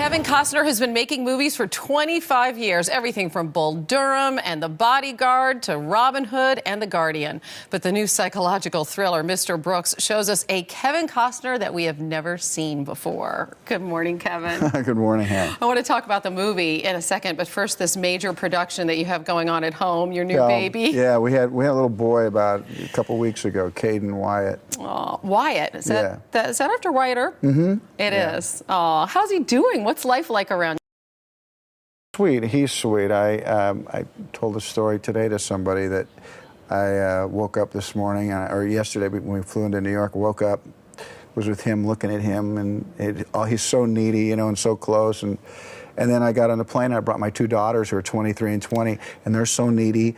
Kevin Costner has been making movies for 25 years, everything from Bull Durham and The Bodyguard to Robin Hood and The Guardian. But the new psychological thriller, Mr. Brooks, shows us a Kevin Costner that we have never seen before. Good morning, Kevin. Good morning, Hannah. I want to talk about the movie in a second, but first, this major production that you have going on at home, your new baby. Yeah, we had a little boy about a couple weeks ago, Caden Wyatt. Oh, Wyatt. Is that after Wyatt Earp? Mm-hmm. It is. Oh, how's he doing? What's life like around? Sweet. He's sweet. I told a story today to somebody that I woke up this morning, or yesterday when we flew into New York, woke up, was with him, looking at him, and he's so needy, you know, and so close. And then I got on the plane, and I brought my two daughters who are 23 and 20, and they're so needy.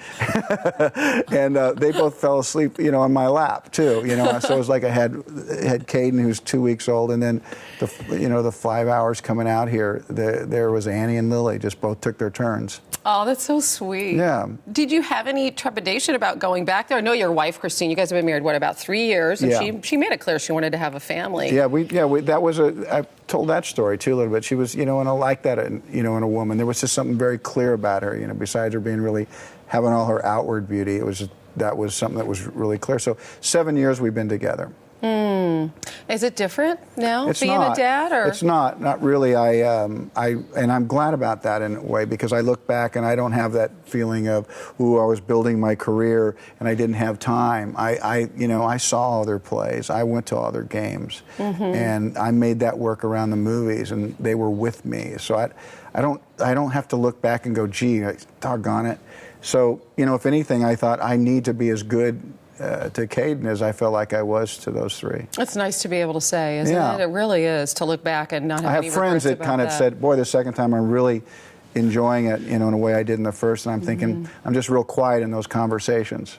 And they both fell asleep, you know, on my lap, too, you know. So it was like I had Caden, who's 2 weeks old, and then, the 5 hours coming out here, there was Annie and Lily, just both took their turns. Oh, that's so sweet. Yeah. Did you have any trepidation about going back there? I know your wife, Christine, you guys have been married, about 3 years? And yeah. she made it clear she wanted to have a family. Yeah, I told that story, too, a little bit. She was, and I like that, in a woman. There was just something very clear about her, besides her being really, having all her outward beauty. That was something that was really clear. So 7 years we've been together. Is it different now, it's being not. A dad? Or? It's not really. And I'm glad about that in a way, because I look back and I don't have that feeling of, ooh, I was building my career and I didn't have time. I saw other plays. I went to other games, and I made that work around the movies, and they were with me. So I don't have to look back and go, gee, doggone it. So, if anything, I thought I need to be as good to Caden as I felt like I was to those three. It's nice to be able to say, isn't it? It really is, to look back and not have any regrets. I have friends that kind of said, boy, the second time I'm really enjoying it, in a way I did in the first, and I'm thinking, I'm just real quiet in those conversations.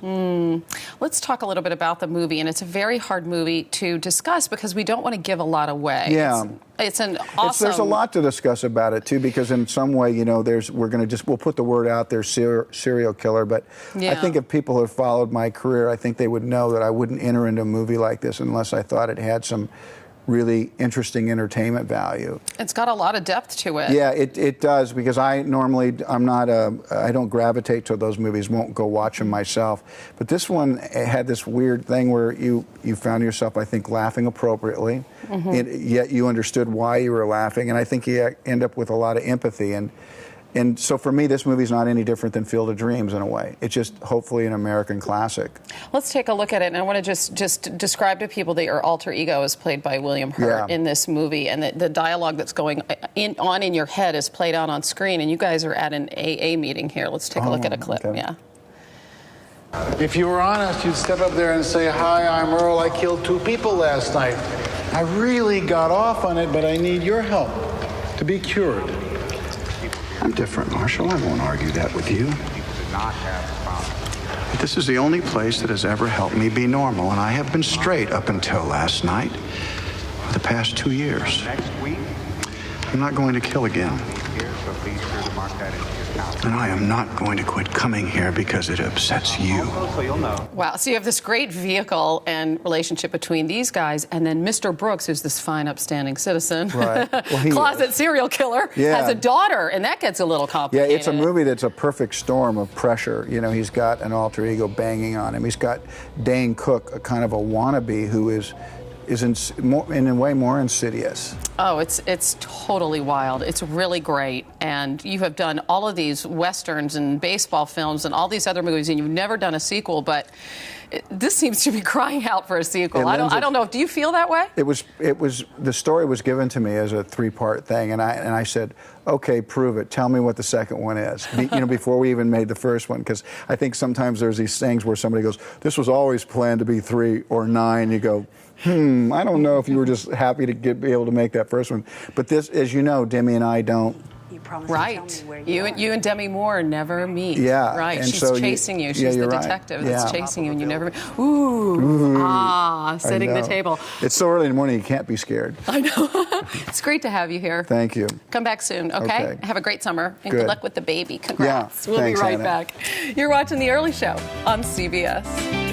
Let's talk a little bit about the movie, and it's a very hard movie to discuss because we don't want to give a lot away. Yeah. It's an awesome... There's a lot to discuss about it, too, because in some way, we'll put the word out there, serial killer, but I think if people have followed my career, I think they would know that I wouldn't enter into a movie like this unless I thought it had some really interesting entertainment value. It's got a lot of depth to it. Yeah, it does, because I don't gravitate to those movies, won't go watch them myself. But this one had this weird thing where you found yourself, I think, laughing appropriately, yet you understood why you were laughing, and I think you end up with a lot of empathy. And so for me, this movie's not any different than Field of Dreams in a way. It's just hopefully an American classic. Let's take a look at it, and I want to just describe to people that your alter ego is played by William Hurt in this movie, and the dialogue that's going on in your head is played out on screen, and you guys are at an AA meeting here. Let's take a look at a clip. Okay. Yeah. If you were honest, you'd step up there and say, "Hi, I'm Earl. I killed 2 people last night. I really got off on it, but I need your help to be cured." I'm different, Marshall. I won't argue that with you. But this is the only place that has ever helped me be normal, and I have been straight up until last night, for the past 2 years. I'm not going to kill again. And I am not going to quit coming here because it upsets you. Wow, so you have this great vehicle and relationship between these guys, and then Mr. Brooks, who's this fine, upstanding citizen, right. Well, closet serial killer, has a daughter, and that gets a little complicated. Yeah, it's a movie that's a perfect storm of pressure. He's got an alter ego banging on him. He's got Dane Cook, a kind of a wannabe who is in a way more insidious. Oh, it's totally wild. It's really great. And you have done all of these Westerns and baseball films and all these other movies, and you've never done a sequel, but this seems to be crying out for a sequel. I don't know. Do you feel that way? The story was given to me as a 3-part thing, and I said, okay, prove it. Tell me what the second one is. Before we even made the first one, because I think sometimes there's these things where somebody goes, this was always planned to be 3 or 9. You go, I don't know if you were just happy to be able to make that first one. But this, as you know, Demi and I don't. Right. You and Demi Moore never meet. Yeah. Right. And She's so chasing you. She's the detective that's chasing you, and you never meet. Sitting the table. It's so early in the morning, you can't be scared. I know. It's great to have you here. Thank you. Come back soon, okay? Have a great summer, and good luck with the baby. Congrats. Yeah. We'll be right Hannah. back. You're watching The Early Show on CBS.